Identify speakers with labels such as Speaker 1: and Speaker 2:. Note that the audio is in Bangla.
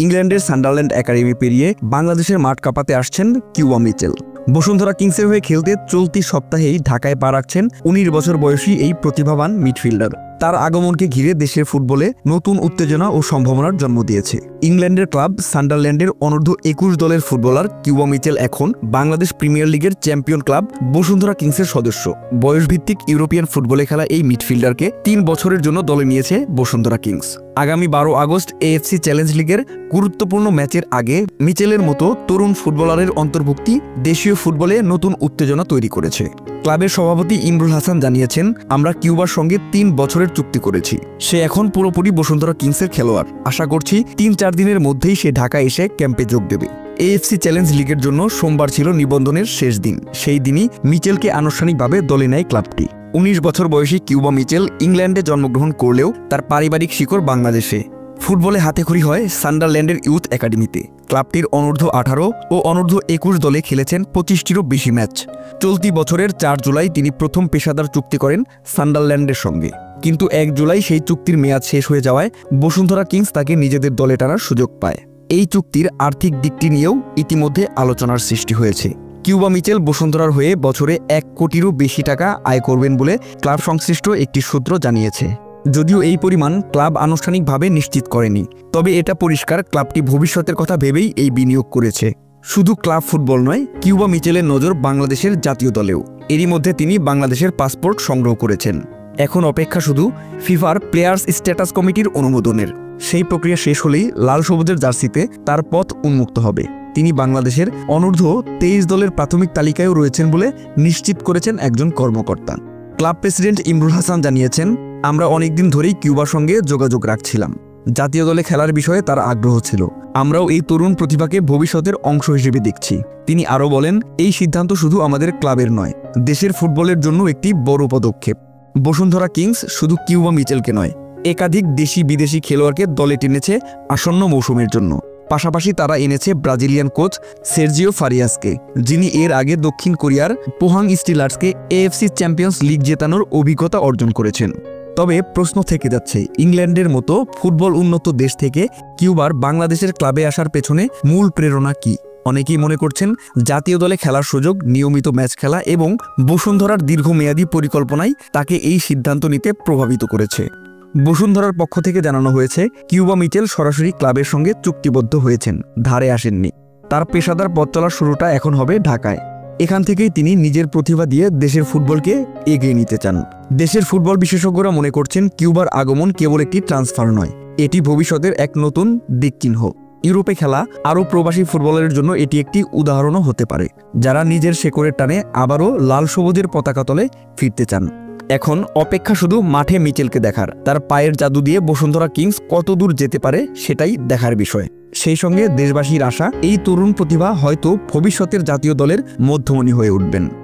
Speaker 1: ইংল্যান্ডের সান্ডারল্যান্ড একাডেমি পেরিয়ে বাংলাদেশের মাঠ কাঁপাতে আসছেন কিউবা মিচেল। বসুন্ধরা কিংসের হয়ে খেলতে চলতি সপ্তাহেই ঢাকায় পা রাখছেন ১৯ বছর বয়সী এই প্রতিভাবান মিডফিল্ডার। তার আগমনকে ঘিরে দেশের ফুটবলে নতুন উত্তেজনা ও সম্ভাবনার জন্ম দিয়েছে। ইংল্যান্ডের ক্লাব সান্ডারল্যান্ডের অনূর্ধ্ব ২১ দলের ফুটবলার কিউবা মিচেল এখন বাংলাদেশ প্রিমিয়ার লিগের চ্যাম্পিয়ন ক্লাব বসুন্ধরা কিংসের সদস্য। বয়সভিত্তিক ইউরোপিয়ান ফুটবলে খেলা এই মিডফিল্ডারকে ৩ বছরের জন্য দলে নিয়েছে বসুন্ধরা কিংস। আগামী ১২ আগস্ট এএফসি চ্যালেঞ্জ লিগের গুরুত্বপূর্ণ ম্যাচের আগে মিচেলের মতো তরুণ ফুটবলারের অন্তর্ভুক্তি দেশীয় ফুটবলে নতুন উত্তেজনা তৈরি করেছে। ক্লাবের সভাপতি ইমরুল হাসান জানিয়েছেন, আমরা কিউবার সঙ্গে ৩ বছরের চুক্তি করেছি। সে এখন পুরোপুরি বসুন্ধরা কিংসের খেলোয়াড়। আশা করছি ৩-৪ দিনের মধ্যেই সে ঢাকায় এসে ক্যাম্পে যোগ দেবে। এএফসি চ্যালেঞ্জ লিগের জন্য সোমবার ছিল নিবন্ধনের শেষ দিন। সেই দিনই মিচেলকে আনুষ্ঠানিকভাবে দলে নেয় ক্লাবটি। ১৯ বছর বয়সী কিউবা মিচেল ইংল্যান্ডে জন্মগ্রহণ করলেও তার পারিবারিক শিকড় বাংলাদেশে। ফুটবলে হাতেখড়ি হয় সান্ডারল্যান্ডের ইউথ একাডেমিতে। ক্লাবটির অনূর্ধ্ব ১৮ ও অনূর্ধ্ব ২১ দলে খেলেছেন ২৫টিরও বেশি ম্যাচ। চলতি বছরের ৪ জুলাই তিনি প্রথম পেশাদার চুক্তি করেন সান্ডারল্যান্ডের সঙ্গে। কিন্তু ১ জুলাই সেই চুক্তির মেয়াদ শেষ হয়ে যাওয়ায় বসুন্ধরা কিংস তাকে নিজেদের দলে টানার সুযোগ পায়। এই চুক্তির আর্থিক দিকটি নিয়েও ইতিমধ্যে আলোচনার সৃষ্টি হয়েছে। কিউবা মিচেল বসুন্ধরার হয়ে বছরে ১ কোটিরও বেশি টাকা আয় করবেন বলে ক্লাব সংশ্লিষ্ট একটি সূত্র জানিয়েছে। যদিও এই পরিমাণ ক্লাব আনুষ্ঠানিকভাবে নিশ্চিত করেনি, তবে এটা পরিষ্কার ক্লাবটি ভবিষ্যতের কথা ভেবেই এই বিনিয়োগ করেছে। শুধু ক্লাব ফুটবল নয়, কিউবা মিচেলের নজর বাংলাদেশের জাতীয় দলেও। এরই মধ্যে তিনি বাংলাদেশের পাসপোর্ট সংগ্রহ করেছেন। এখন অপেক্ষা শুধু ফিফার প্লেয়ার্স স্ট্যাটাস কমিটির অনুমোদনের। সেই প্রক্রিয়া শেষ হলেই লাল সবুজের জার্সিতে তার পথ উন্মুক্ত হবে। তিনি বাংলাদেশের অনূর্ধ্ব ২৩ দলের প্রাথমিক তালিকায়ও রয়েছেন বলে নিশ্চিত করেছেন একজন কর্মকর্তা। ক্লাব প্রেসিডেন্ট ইমরুল হাসান জানিয়েছেন, আমরা অনেকদিন ধরেই কিউবার সঙ্গে যোগাযোগ রাখছিলাম। জাতীয় দলে খেলার বিষয়ে তার আগ্রহ ছিল। আমরাও এই তরুণ প্রতিভাকে ভবিষ্যতের অংশ হিসেবে দেখছি। তিনি আরও বলেন, এই সিদ্ধান্ত শুধু আমাদের ক্লাবের নয়, দেশের ফুটবলের জন্য একটি বড় পদক্ষেপ। বসুন্ধরা কিংস শুধু কিউবা মিচেলকে নয়, একাধিক দেশি বিদেশি খেলোয়াড়কে দলে টেনেছে আসন্ন মৌসুমের জন্য। পাশাপাশি তারা এনেছে ব্রাজিলিয়ান কোচ সের্জিও ফারিয়াসকে, যিনি এর আগে দক্ষিণ কোরিয়ার পোহাং স্টিলার্সকে এএফসি চ্যাম্পিয়ন্স লিগ জেতানোর অভিজ্ঞতা অর্জন করেছেন। তবে প্রশ্ন থেকে যাচ্ছে, ইংল্যান্ডের মতো ফুটবল উন্নত দেশ থেকে কিউবার বাংলাদেশের ক্লাবে আসার পেছনে মূল প্রেরণা কি? অনেকেই মনে করছেন জাতীয় দলে খেলার সুযোগ, নিয়মিত ম্যাচ খেলা এবং বসুন্ধরার দীর্ঘমেয়াদী পরিকল্পনাই তাকে এই সিদ্ধান্ত নিতে প্রভাবিত করেছে। বসুন্ধরার পক্ষ থেকে জানানো হয়েছে, কিউবা মিচেল সরাসরি ক্লাবের সঙ্গে চুক্তিবদ্ধ হয়েছেন, ধারে আসেননি। তার পেশাদার পথ চলার শুরুটা এখন হবে ঢাকায়। এখান থেকেই তিনি নিজের প্রতিভা দিয়ে দেশের ফুটবলকে এগিয়ে নিতে চান। দেশের ফুটবল বিশেষজ্ঞরা মনে করছেন, কিউবার আগমন কেবল একটি ট্রান্সফার নয়, এটি ভবিষ্যতের এক নতুন দিকচিহ্ন। ইউরোপে খেলা আরও প্রবাসী ফুটবলের জন্য এটি একটি উদাহরণও হতে পারে, যারা নিজের শেকড়ের টানে আবারও লাল সবুজের পতাকা তলে ফিরতে চান। এখন অপেক্ষা শুধু মাঠে মিচেলকে দেখার। তার পায়ের জাদু দিয়ে বসুন্ধরা কিংস কত দূর যেতে পারে সেটাই দেখার বিষয়। সেই সঙ্গে দেশবাসীর আশা, এই তরুণ প্রতিভা হয়তো ভবিষ্যতের জাতীয় দলের মধ্যমণি হয়ে উঠবেন।